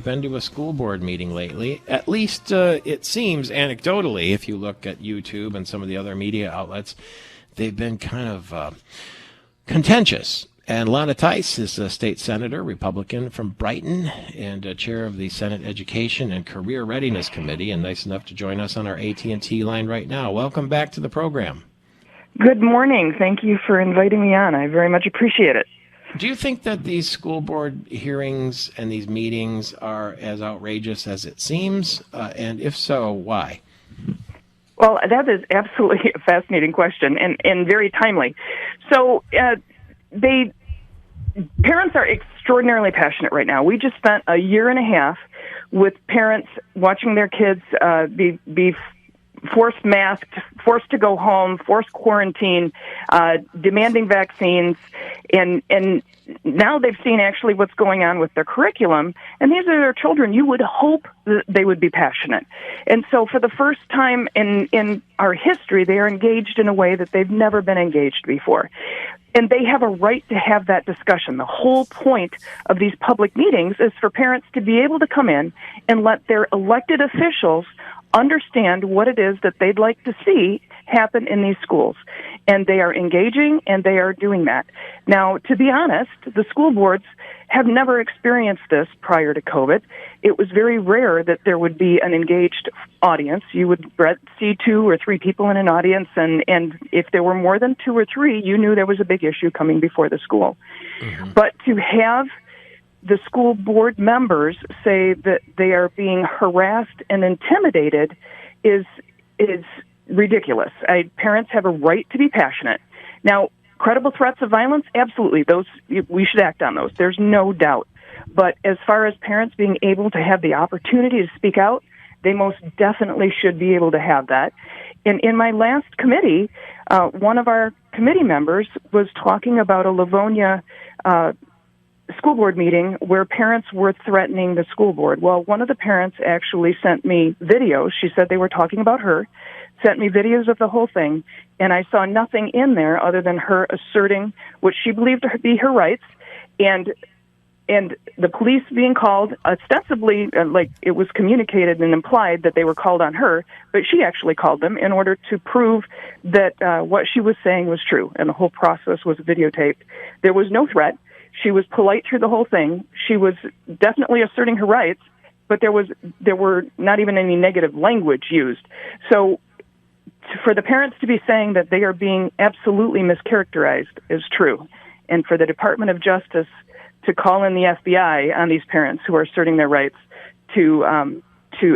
been to a school board meeting lately. At least it seems anecdotally, if you look at YouTube and some of the other media outlets, they've been kind of contentious. And Lana Theis is a state senator, Republican from Brighton, and chair of the Senate Education and Career Readiness Committee, and nice enough to join us on our AT&T line right now. Welcome back to the program. Good morning. Thank you for inviting me on. I very much appreciate it. Do you think that these school board hearings and these meetings are as outrageous as it seems? And if so, why? Well, that is absolutely a fascinating question and very timely. So parents are extraordinarily passionate right now. We just spent a year and a half with parents watching their kids be forced masked, forced to go home, forced quarantine, demanding vaccines, and now they've seen actually what's going on with their curriculum, and these are their children. You would hope that they would be passionate. And so for the first time in our history, they are engaged in a way that they've never been engaged before. And they have a right to have that discussion. The whole point of these public meetings is for parents to be able to come in and let their elected officials understand what it is that they'd like to see happen in these schools. And they are engaging, and they are doing that. Now, to be honest, the school boards have never experienced this prior to COVID. It was very rare that there would be an engaged audience. You would see 2 or 3 people in an audience, and if there were more than 2 or 3, you knew there was a big issue coming before the school. Mm-hmm. But to have the school board members say that they are being harassed and intimidated is ridiculous. Parents have a right to be passionate. Now, credible threats of violence, absolutely, those we should act on those. There's no doubt. But as far as parents being able to have the opportunity to speak out, they most definitely should be able to have that. And in my last committee, one of our committee members was talking about a Livonia school board meeting where parents were threatening the school board. Well, one of the parents actually sent me videos. She said they were talking about her, sent me videos of the whole thing, and I saw nothing in there other than her asserting what she believed to be her rights, and the police being called, ostensibly, like it was communicated and implied that they were called on her, but she actually called them in order to prove that what she was saying was true, and the whole process was videotaped. There was no threat. She was polite through the whole thing. She was definitely asserting her rights, but there were not even any negative language used. So for the parents to be saying that they are being absolutely mischaracterized is true. And for the Department of Justice to call in the FBI on these parents who are asserting their rights to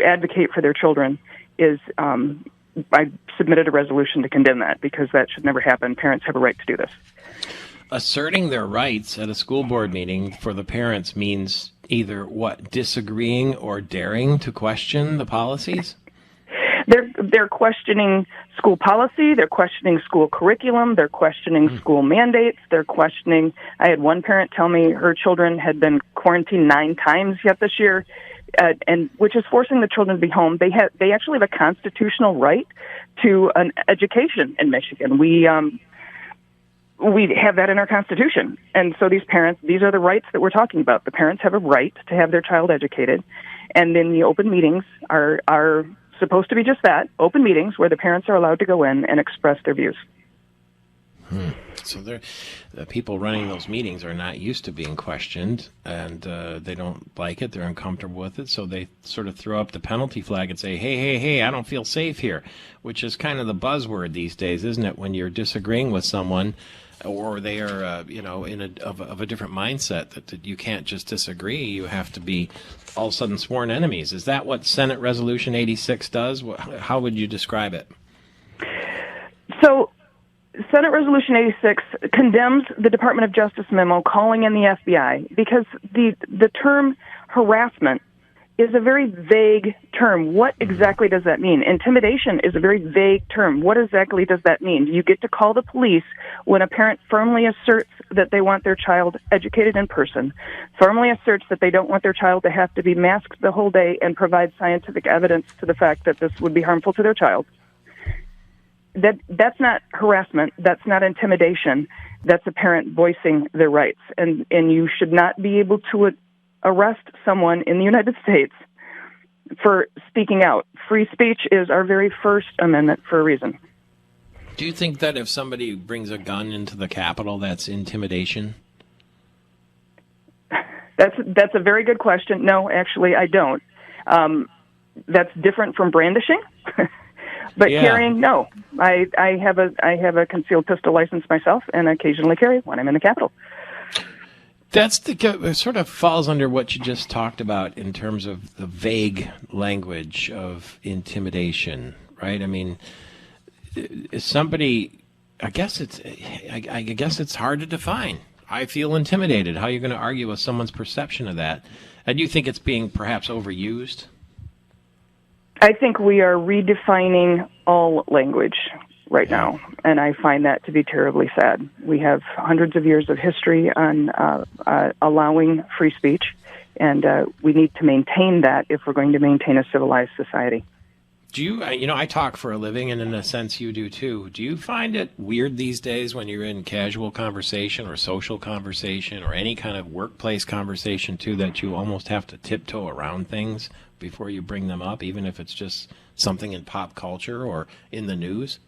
advocate for their children is, I submitted a resolution to condemn that because that should never happen. Parents have a right to do this. Asserting their rights at a school board meeting for the parents means either what, disagreeing or daring to question the policies? They're questioning school policy, they're questioning school curriculum, they're questioning school mandates, they're questioning. I had one parent tell me her children had been quarantined 9 times yet this year, and which is forcing the children to be home. They actually have a constitutional right to an education in Michigan. We have that in our Constitution. And so these parents, these are the rights that we're talking about. The parents have a right to have their child educated. And then the open meetings are supposed to be just that, open meetings where the parents are allowed to go in and express their views. So the people running those meetings are not used to being questioned, and they don't like it. They're uncomfortable with it, so they sort of throw up the penalty flag and say, hey, I don't feel safe here, which is kind of the buzzword these days, isn't it, when you're disagreeing with someone or they are, of a different mindset, that you can't just disagree. You have to be all of a sudden sworn enemies. Is that what Senate Resolution 86 does? How would you describe it? So Senate Resolution 86 condemns the Department of Justice memo calling in the FBI because the term harassment is a very vague term. What exactly does that mean? Intimidation is a very vague term. What exactly does that mean? You get to call the police when a parent firmly asserts that they want their child educated in person, firmly asserts that they don't want their child to have to be masked the whole day, and provide scientific evidence to the fact that this would be harmful to their child. That's not harassment. That's not intimidation. That's a parent voicing their rights. And you should not be able to arrest someone in the United States for speaking out. Free speech is our very First Amendment for a reason. Do you think that if somebody brings a gun into the Capitol, that's intimidation? That's a very good question. No, actually, I don't. That's different from brandishing. But Yeah. carrying, no. I have a concealed pistol license myself, and occasionally carry when I'm in the Capitol. It sort of falls under what you just talked about in terms of the vague language of intimidation, right? I mean, I guess it's hard to define. I feel intimidated. How are you going to argue with someone's perception of that? And you think it's being perhaps overused? I think we are redefining all language right now, and I find that to be terribly sad. We have hundreds of years of history on allowing free speech, and we need to maintain that if we're going to maintain a civilized society. Do you, I talk for a living, and in a sense you do too. Do you find it weird these days when you're in casual conversation or social conversation or any kind of workplace conversation too, that you almost have to tiptoe around things before you bring them up, even if it's just something in pop culture or in the news?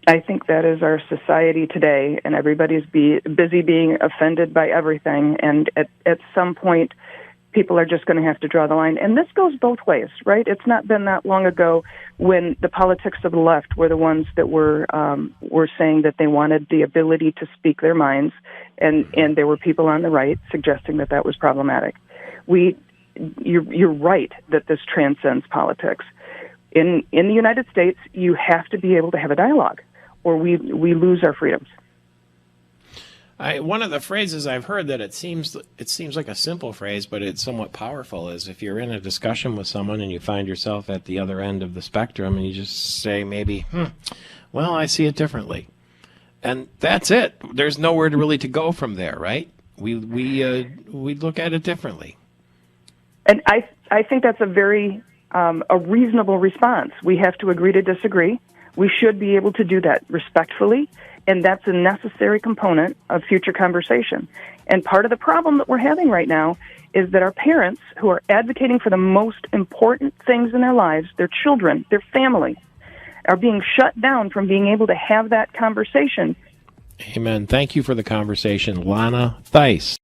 I think that is our society today, and everybody's busy being offended by everything, and at some point, people are just going to have to draw the line. And this goes both ways, right? It's not been that long ago when the politics of the left were the ones that were saying that they wanted the ability to speak their minds, and there were people on the right suggesting that that was problematic. You're right that this transcends politics. In the United States, you have to be able to have a dialogue, or we lose our freedoms. One of the phrases I've heard that it seems like a simple phrase, but it's somewhat powerful, is if you're in a discussion with someone and you find yourself at the other end of the spectrum and you just say maybe, well, I see it differently. And that's it. There's nowhere to go from there, right? We look at it differently. And I think that's a very a reasonable response. We have to agree to disagree. We should be able to do that respectfully, and that's a necessary component of future conversation. And part of the problem that we're having right now is that our parents, who are advocating for the most important things in their lives, their children, their family, are being shut down from being able to have that conversation. Amen. Thank you for the conversation, Lana Theis.